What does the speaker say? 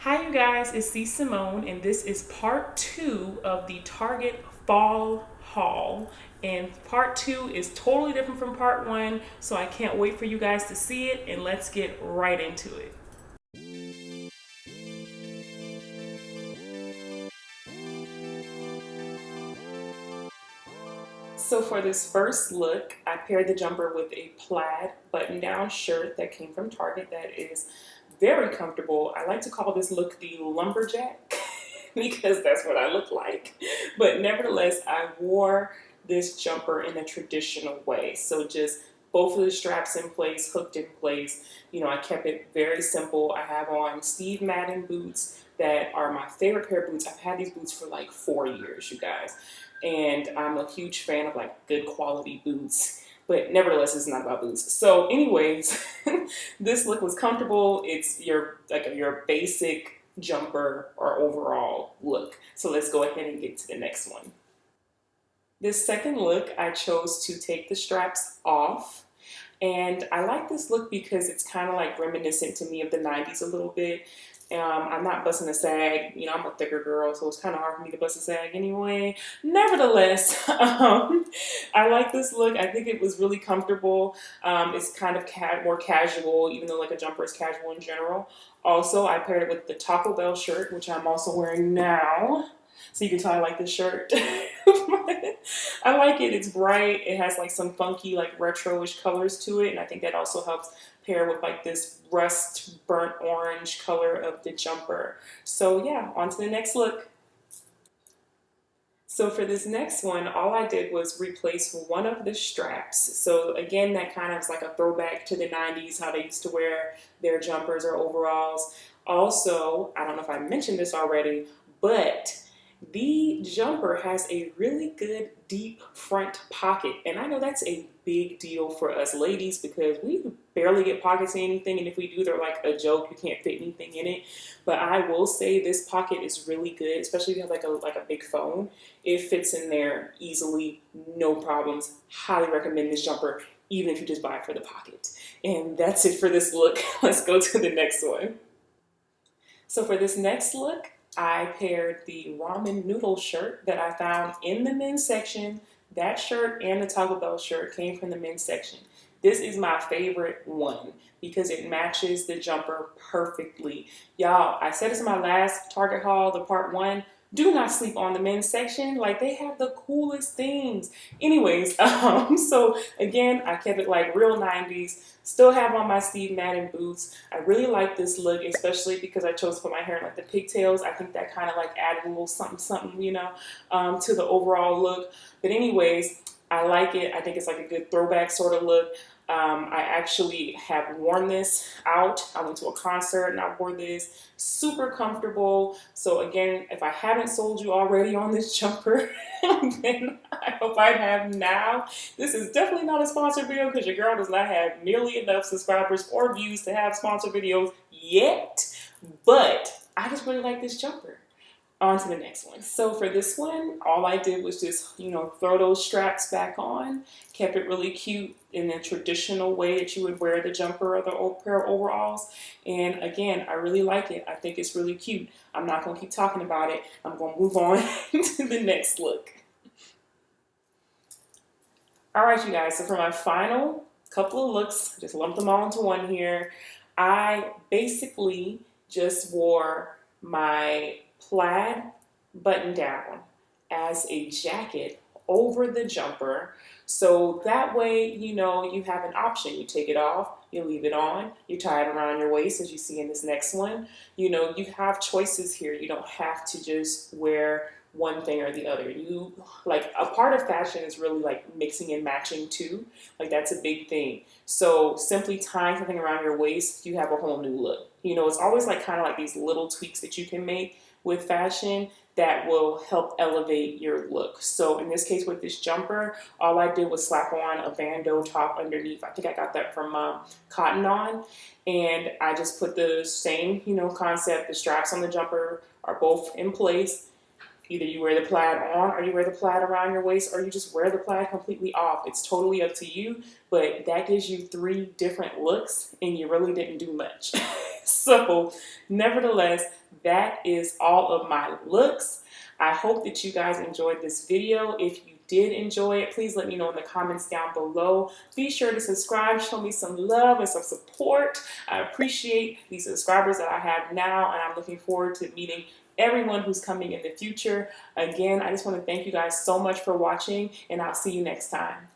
Hi, you guys, it's C. Simone, and this is part two of the Target Fall Haul. And part two is totally different from part one, so I can't wait for you guys to see it, and let's get right into it. So for this first look, I paired the jumper with a plaid button-down shirt that came from Target that is very comfortable. I like to call this look the lumberjack because that's what I look like. But nevertheless, I wore this jumper in a traditional way. So just both of the straps in place, hooked in place. I kept it very simple. I have on Steve Madden boots that are my favorite pair of boots. I've had these boots for like 4 years, you guys. And I'm a huge fan of like good quality boots. But nevertheless, it's not about boots. So, anyways, this look was comfortable. It's your basic jumper or overall look. So let's go ahead and get to the next one. This second look, I chose to take the straps off. And I like this look because it's kind of like reminiscent to me of the 90s a little bit. I'm not busting a sag. I'm a thicker girl, so it's kind of hard for me to bust a sag anyway. Nevertheless, I like this look. I think it was really comfortable. It's kind of more casual, even though like a jumper is casual in general. Also, I paired it with the Taco Bell shirt, which I'm also wearing now. So you can tell I like this shirt. I like it. It's bright. It has like some funky, like retro-ish colors to it. And I think that also helps pair with like this rust burnt orange color of the jumper. So yeah, on to the next look. So for this next one, all I did was replace one of the straps. So again, that kind of is like a throwback to the 90s, how they used to wear their jumpers or overalls. Also, I don't know if I mentioned this already, but the jumper has a really good deep front pocket. And I know that's a big deal for us ladies because we barely get pockets in anything. And if we do, they're like a joke. You can't fit anything in it. But I will say this pocket is really good, especially if you have like a big phone. It fits in there easily, no problems. Highly recommend this jumper, even if you just buy it for the pocket. And that's it for this look. Let's go to the next one. So for this next look, I paired the ramen noodle shirt that I found in the men's section. That shirt and the Taco Bell shirt came from the men's section. This is my favorite one because it matches the jumper perfectly. Y'all, I said this in my last Target haul, the part one. Do not sleep on the men's section. Like, they have the coolest things. Anyways, so again, I kept it like real 90s. Still have on my Steve Madden boots. I really like this look, especially because I chose to put my hair in like the pigtails. I think that kind of like added a little something, something, to the overall look. But anyways, I like it. I think it's like a good throwback sort of look. I actually have worn this out. I went to a concert and I wore this. Super comfortable. So again, if I haven't sold you already on this jumper, then I hope I have now. This is definitely not a sponsored video because your girl does not have nearly enough subscribers or views to have sponsored videos yet. But I just really like this jumper. On to the next one. So for this one, all I did was just, throw those straps back on, kept it really cute in the traditional way that you would wear the jumper or the old pair of overalls. And again, I really like it. I think it's really cute. I'm not going to keep talking about it. I'm going to move on to the next look. All right, you guys. So for my final couple of looks, just lump them all into one here. I basically just wore my plaid button down as a jacket over the jumper. So that way, you have an option. You take it off, you leave it on, you tie it around your waist as you see in this next one. You have choices here. You don't have to just wear one thing or the other. Like, a part of fashion is really like mixing and matching too. Like, that's a big thing. So simply tying something around your waist, you have a whole new look. It's always like kind of like these little tweaks that you can make with fashion that will help elevate your look. So in this case with this jumper, all I did was slap on a bandeau top underneath. I think I got that from Cotton On. And I just put the same, concept. The straps on the jumper are both in place. Either you wear the plaid on or you wear the plaid around your waist or you just wear the plaid completely off. It's totally up to you, but that gives you 3 different looks and you really didn't do much. So nevertheless, that is all of my looks. I hope that you guys enjoyed this video. If you did enjoy it, please let me know in the comments down below. Be sure to subscribe, show me some love and some support. I appreciate the subscribers that I have now, and I'm looking forward to meeting everyone who's coming in the future. Again, I just want to thank you guys so much for watching, and I'll see you next time.